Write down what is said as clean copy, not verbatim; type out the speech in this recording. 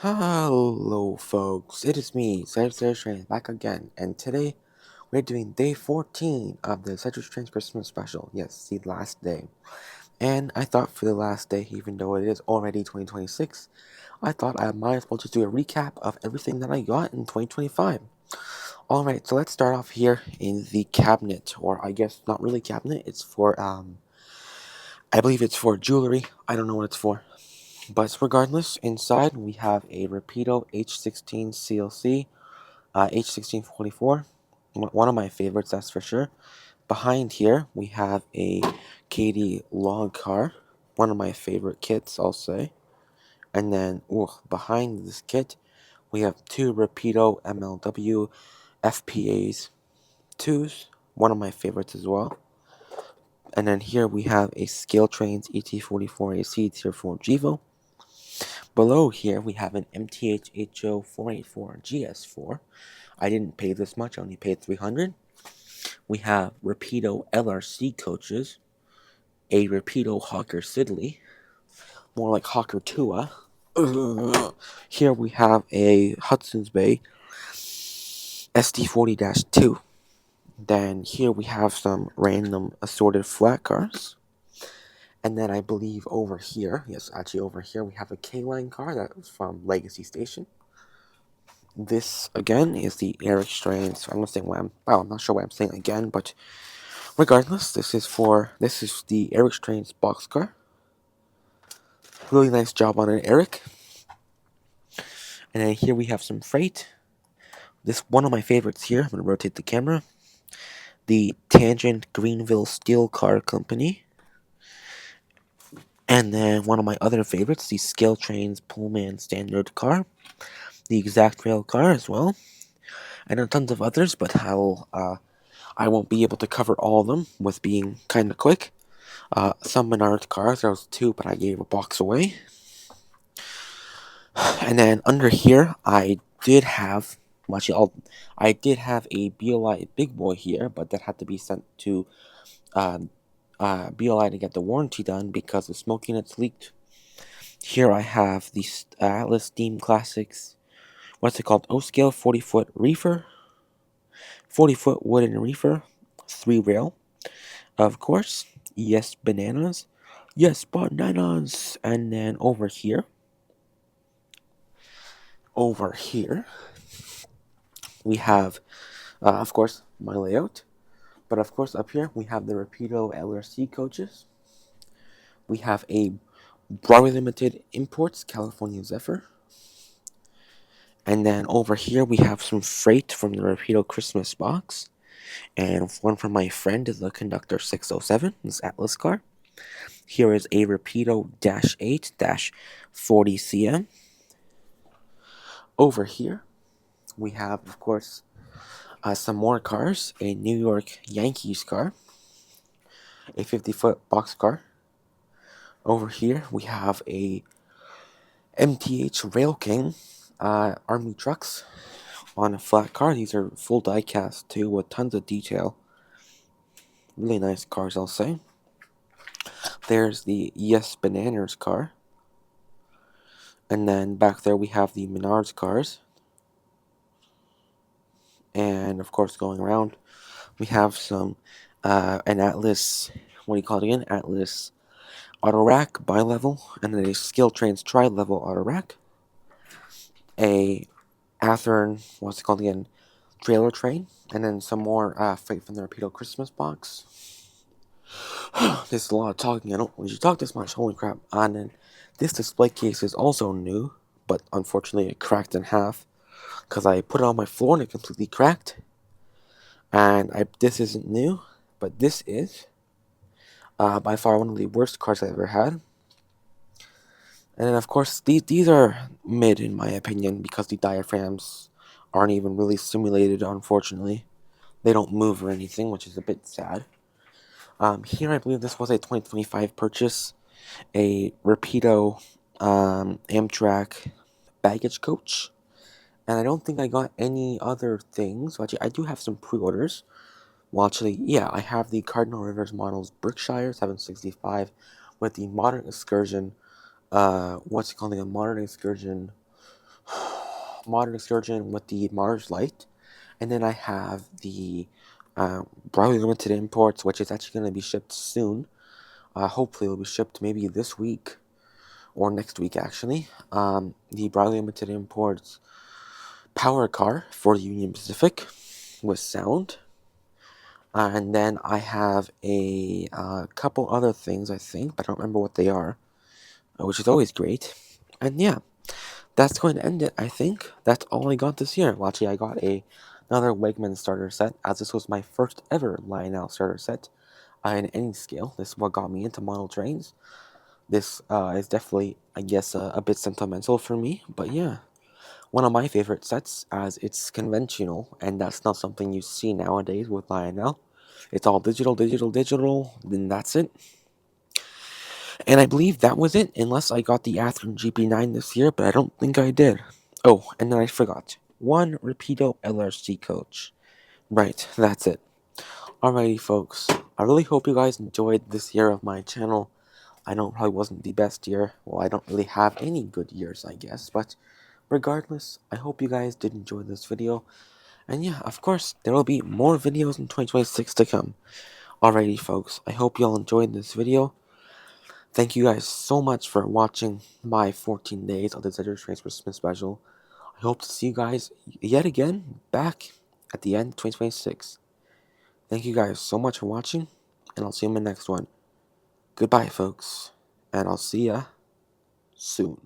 Hello, folks. It is me, Cedric, back again, and today we're doing day 14 of the Cedric Christmas special. Yes, the last day. And I thought for the last day, even though it is already 2026, I thought I might as well just do a recap of everything that I got in 2025. Alright, so let's start off here in the cabinet, or I guess not really cabinet, it's for, I believe it's for jewelry. I don't know what it's for. But regardless, inside we have a Rapido H16 CLC, H1644, one of my favorites, that's for sure. Behind here we have a Katie log car, one of my favorite kits, I'll say. And then behind this kit we have two Rapido MLW FPAs 2s, one of my favorites as well. And then here we have a Scale Trains ET44AC Tier 4 Gevo. Below here, we have an MTH HO 484 GS4. I didn't pay this much, I only paid $300. We have Rapido LRC coaches, a Rapido Hawker Siddeley, more like Hawker Tua. Here we have a Hudson's Bay SD40-2. Then here we have some random assorted flat cars. And then I believe over here, yes, actually over here, we have a K-Line car that's from Legacy Station. This again is the Eric Strains. I'm not saying why I'm not sure why I'm saying again, but regardless, this is the Eric Strains boxcar. Really nice job on it, Eric. And then here we have some freight. This one of my favorites here. I'm gonna rotate the camera. The Tangent Greenville Steel Car Company. And then one of my other favorites, the Scale Trains Pullman Standard car. The Exact Rail car as well. And then tons of others, but I won't be able to cover all of them with being kind of quick. Some Menards cars, there was two, but I gave a box away. And then under here, I did have a BLI Big Boy here, but that had to be sent to BLI to get the warranty done because the smoke units leaked. Here I have the Atlas Steam Classics, what's it called? O-Scale 40-foot reefer, 40-foot wooden reefer, 3-rail, of course. Yes, bananas. Yes, bananas. And then over here, we have, of course, my layout. But of course, up here, we have the Rapido LRC coaches. We have a Broadway Limited Imports California Zephyr. And then over here, we have some freight from the Rapido Christmas box. And one from my friend is the Conductor 607, this Atlas car. Here is a Rapido -8 -40 cm. Over here, we have, of course, some more cars. A New York Yankees car, a 50-foot box car. Over here, we have a MTH Rail King Army trucks on a flat car. These are full die-cast too, with tons of detail. Really nice cars, I'll say. There's the Yes Bananas car. And then back there we have the Menards cars. And of course, going around, we have some an Atlas, what do you call it again? Atlas auto rack bi-level, and then a Scale Trains tri-level auto rack. A Athearn, what's it called again? Trailer train, and then some more freight from the Rapido Christmas box. There's a lot of talking. I don't usually talk this much. Holy crap! And then this display case is also new, but unfortunately it cracked in half because I put it on my floor and it completely cracked. And this isn't new, but this is by far one of the worst cars I've ever had. And then of course these are mid in my opinion because the diaphragms aren't even really simulated. Unfortunately, they don't move or anything, which is a bit sad. Here I believe this was a 2025 purchase, a Rapido Amtrak baggage coach. And I don't think I got any other things. Actually, I do have some pre-orders. Well, actually, yeah, I have the Cardinal Rivers Models Berkshire 765 with the Modern Excursion, what's it called? The Modern Excursion modern excursion with the Mars Light, and then I have the Broadway Limited Imports, which is actually going to be shipped soon. Hopefully, it'll be shipped maybe this week or next week, actually. The Broadway Limited Imports power car for the Union Pacific with sound. And then I have a couple other things, I think, but I don't remember what they are, which is always great. And yeah, that's going to end it, I think. That's all I got this year. Well, actually, I got another Wegman starter set, as this was my first ever Lionel starter set in any scale. This is what got me into model trains. This is definitely, I guess, a bit sentimental for me, but yeah. One of my favorite sets, as it's conventional, and that's not something you see nowadays with Lionel. It's all digital, digital, digital, then that's it. And I believe that was it, unless I got the Athearn GP9 this year, but I don't think I did. Oh, and then I forgot. One Rapido LRC coach. Right, that's it. Alrighty, folks. I really hope you guys enjoyed this year of my channel. I know it probably wasn't the best year. Well, I don't really have any good years, I guess, but regardless, I hope you guys did enjoy this video. And yeah, of course, there will be more videos in 2026 to come. Alrighty, folks, I hope you all enjoyed this video. Thank you guys so much for watching my 14 days of the Cedric Christmas special. I hope to see you guys yet again back at the end of 2026. Thank you guys so much for watching, and I'll see you in my next one. Goodbye, folks, and I'll see ya soon.